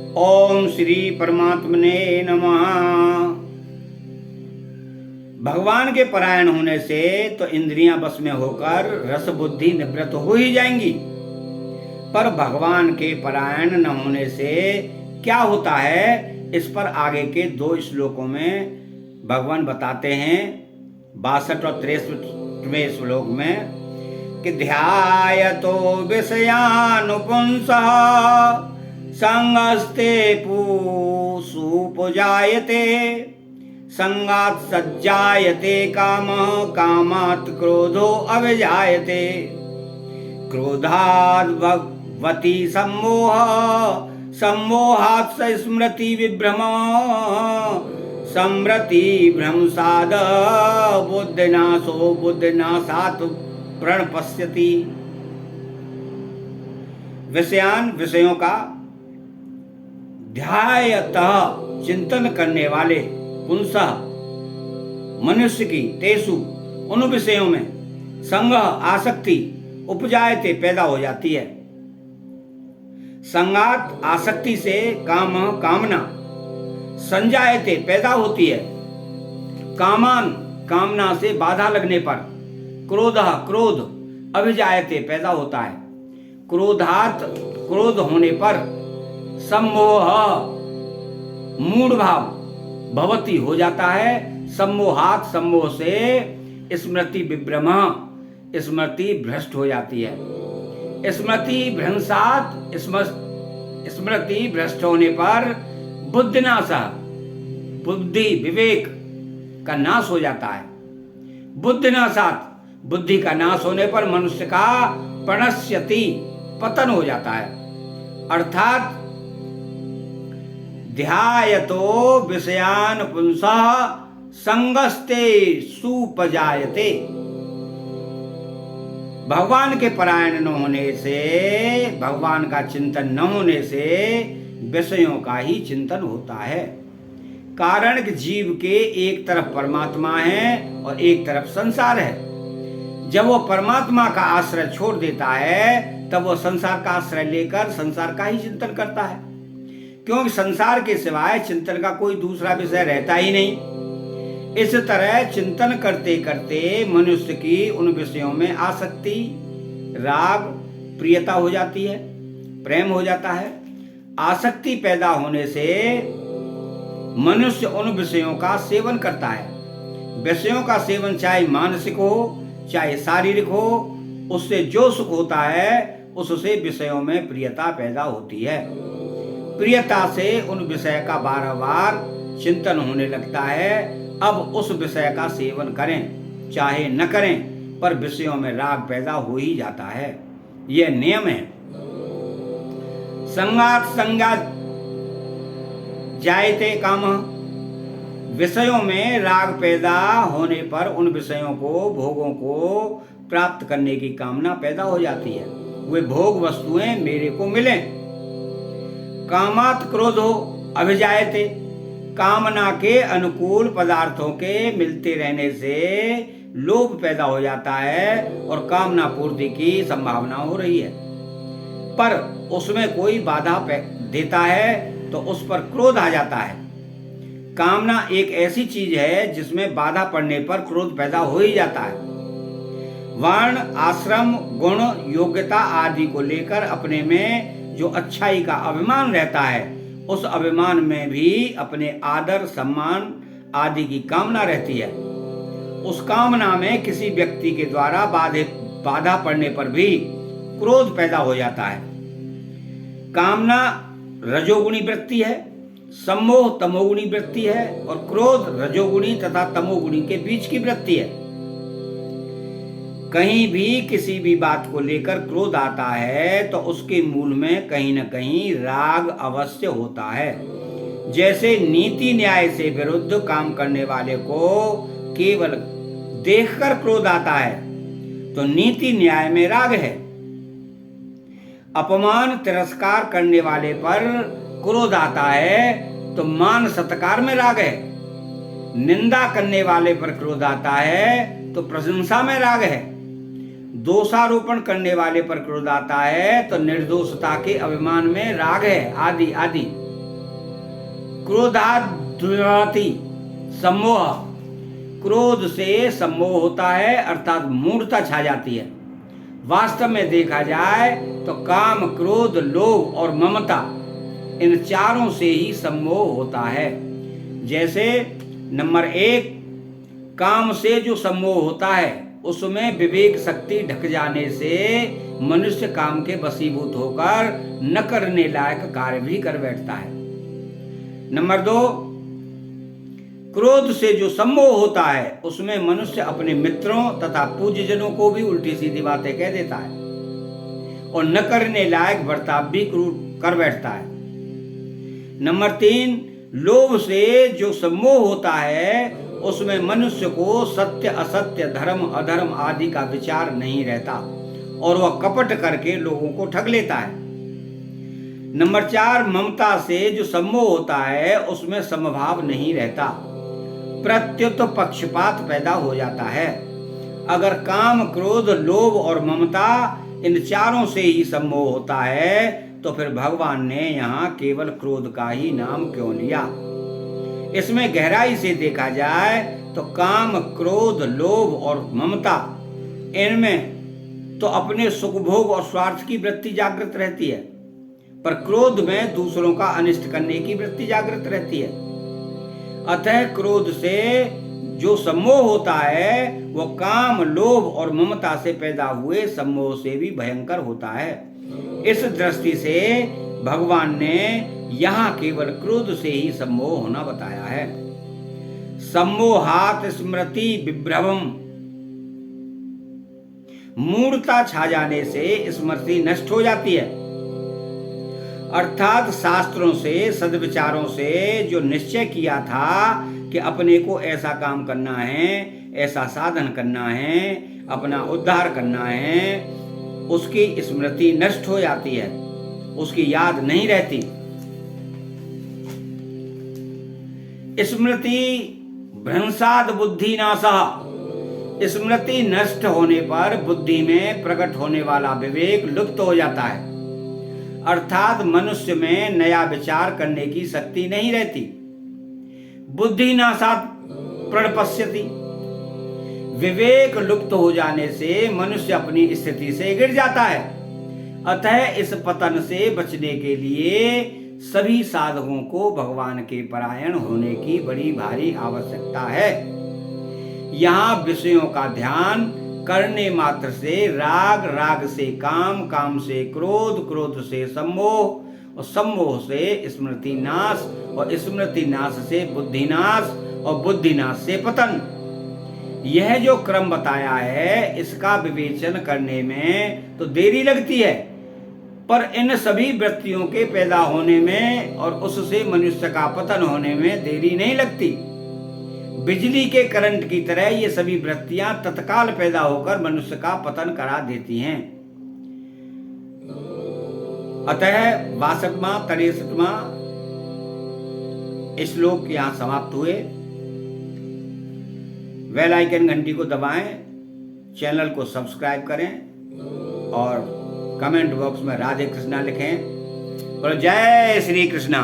ओम श्री परमात्मने नमः। भगवान के परायण होने से तो इंद्रियां बस में होकर रस बुद्धि निवृत्त हो ही जाएंगी, पर भगवान के परायण न होने से क्या होता है, इस पर आगे के 2 श्लोकों में भगवान बताते हैं। 62 और 63वें श्लोक में कि ध्यायतो विषयानुपुंसः संगस्ते सुपजायते संगात् सज्जायते कामः कामात् क्रोधो अभिजायते क्रोधात् भगवती सम्मोहः सम्मोहात् स स्मृति विभ्रमः स्मृति भ्रंसाद बुद्धिनाशो बुद्धिनाशात् प्रणपश्यति। विषयान विषयों का ध्यायतः चिंतन करने वाले पुंसः मनुष्य की तेसु उन विषयों में संग आसक्ति उपजायते पैदा हो जाती है। संगात आसक्ति से काम कामना संजायते पैदा होती है। कामान कामना से बाधा लगने पर क्रोध क्रोध अभिजायते पैदा होता है। क्रोधात क्रोध होने पर सम्मोह मूढ़ भाव भवती हो जाता है। सम्मोहात सम्मोह से स्मृति विभ्रम स्मृति भ्रष्ट हो जाती है। स्मृति भ्रंशात स्मृति भ्रष्ट होने पर बुद्धिनाश बुद्धि विवेक का नाश हो जाता है। बुद्धिनाशात बुद्धि का नाश होने पर मनुष्य का प्रणश्यति पतन हो जाता है। अर्थात ध्यायतो विषयान पुंसः संगस्ते सुपजायते। भगवान के परायण न होने से, भगवान का चिंतन न होने से विषयों का ही चिंतन होता है। कारण कि जीव के एक तरफ परमात्मा है और एक तरफ संसार है। जब वो परमात्मा का आश्रय छोड़ देता है तब वो संसार का आश्रय लेकर संसार का ही चिंतन करता है, क्योंकि संसार के सिवाय चिंतन का कोई दूसरा विषय रहता ही नहीं। इस तरह चिंतन करते करते मनुष्य की उन विषयों में आसक्ति राग प्रियता हो जाती है, प्रेम हो जाता है। आसक्ति पैदा होने से मनुष्य उन विषयों का सेवन करता है। विषयों का सेवन चाहे मानसिक हो चाहे शारीरिक हो, उससे जो सुख होता है उससे विषयों में प्रियता पैदा होती है। प्रियता से उन विषय का बार बार चिंतन होने लगता है। अब उस विषय का सेवन करें चाहे न करें, पर विषयों में राग पैदा हो ही जाता है। यह नियम है। संगात संगा जायते काम। विषयों में राग पैदा होने पर उन विषयों को भोगों को प्राप्त करने की कामना पैदा हो जाती है। वे भोग वस्तुएं मेरे को मिले। कामात क्रोधो अभिजायते। कामना के अनुकूल पदार्थों के मिलते रहने से लोभ पैदा हो जाता है और कामना पूर्ति की संभावना हो रही है, पर उसमें कोई बाधा देता है तो उस पर क्रोध आ जाता है। कामना एक ऐसी चीज है जिसमें बाधा पड़ने पर क्रोध पैदा हो ही जाता है। वर्ण आश्रम गुण योग्यता आदि को लेकर अपने में जो अच्छाई का अभिमान रहता है, उस अभिमान में भी अपने आदर सम्मान आदि की कामना रहती है। उस कामना में किसी व्यक्ति के द्वारा बाधा पड़ने पर भी क्रोध पैदा हो जाता है। कामना रजोगुणी वृत्ति है, सम्मोह तमोगुणी वृत्ति है और क्रोध रजोगुणी तथा तमोगुणी के बीच की वृत्ति है। कहीं भी किसी भी बात को लेकर क्रोध आता है तो उसके मूल में कहीं न कहीं राग अवश्य होता है। जैसे नीति न्याय से विरुद्ध काम करने वाले को केवल देखकर क्रोध आता है तो नीति न्याय में राग है। अपमान तिरस्कार करने वाले पर क्रोध आता है तो मान सत्कार में राग है। निंदा करने वाले पर क्रोध आता है तो प्रशंसा में राग है। दोषारोपण करने वाले पर क्रोध आता है तो निर्दोषता के अभिमान में राग है, आदि आदि। क्रोधाद्वति सम्मोह, क्रोध से सम्मोह होता है अर्थात मूढ़ता छा जाती है। वास्तव में देखा जाए तो काम, क्रोध, लोभ और ममता इन चारों से ही सम्मोह होता है। जैसे नंबर 1, काम से जो सम्मोह होता है उसमें विवेक शक्ति ढक जाने से मनुष्य काम के वशीभूत होकर न करने लायक कार्य भी कर बैठता है। नंबर 2, क्रोध से जो सम्मोह होता है उसमें मनुष्य अपने मित्रों तथा पूज्यजनों को भी उल्टी सीधी बातें कह देता है और न करने लायक बर्ताव भी कर बैठता है। नंबर 3, लोभ से जो सम्मोह होता है उसमें मनुष्य को सत्य असत्य, धर्म अधर्म आदि का विचार नहीं रहता और वह कपट करके लोगों को ठग लेता है। नंबर 4, ममता से जो सम्मोह होता है उसमें समभाव नहीं रहता, प्रत्युत पक्षपात पैदा हो जाता है। अगर काम, क्रोध, लोभ और ममता इन चारों से ही सम्मोह होता है तो फिर भगवान ने यहाँ केवल क्रोध का ही नाम क्यों लिया? इसमें गहराई से देखा जाए तो काम, क्रोध, लोभ और ममता, इनमें तो अपने सुख भोग और स्वार्थ की वृत्ति जागृत रहती है, पर क्रोध में दूसरों का अनिष्ट करने की वृत्ति जागृत रहती है। अतः क्रोध से जो सम्मोह होता है वो काम, लोभ और ममता से पैदा हुए सम्मोह से भी भयंकर होता है। इस दृष्टि से भगवान ने यहाँ केवल क्रोध से ही सम्मोह होना बताया है। सम्मोहात स्मृति विभ्रमम, मूढ़ता छा जाने से स्मृति नष्ट हो जाती है, अर्थात शास्त्रों से, सद्विचारों से जो निश्चय किया था कि अपने को ऐसा काम करना है, ऐसा साधन करना है, अपना उद्धार करना है, उसकी स्मृति नष्ट हो जाती है, उसकी याद नहीं रहती। स्मृति भ्रंशाद बुद्धि नाशः, स्मृति नष्ट होने पर बुद्धि में प्रकट होने वाला विवेक लुप्त हो जाता है, अर्थात मनुष्य में नया विचार करने की शक्ति नहीं रहती। बुद्धि नाशात् प्रणपश्यति, विवेक लुप्त हो जाने से मनुष्य अपनी स्थिति से गिर जाता है। अतः इस पतन से बचने के लिए सभी साधकों को भगवान के परायण होने की बड़ी भारी आवश्यकता है। यहाँ विषयों का ध्यान करने मात्र से राग, राग से काम, काम से क्रोध, क्रोध से सम्मोह और सम्मोह से स्मृति नाश और स्मृति नाश से बुद्धि नाश और बुद्धि नाश से पतन, यह जो क्रम बताया है इसका विवेचन करने में तो देरी लगती है, पर इन सभी वृत्तियों के पैदा होने में और उससे मनुष्य का पतन होने में देरी नहीं लगती। बिजली के करंट की तरह ये सभी वृत्तियां तत्काल पैदा होकर मनुष्य का पतन करा देती हैं। अतः 62वां 63वां श्लोक यहां समाप्त हुए। बेल आइकन घंटी को दबाएं, चैनल को सब्सक्राइब करें और कमेंट बॉक्स में राधे कृष्णा लिखें। और जय श्री कृष्णा।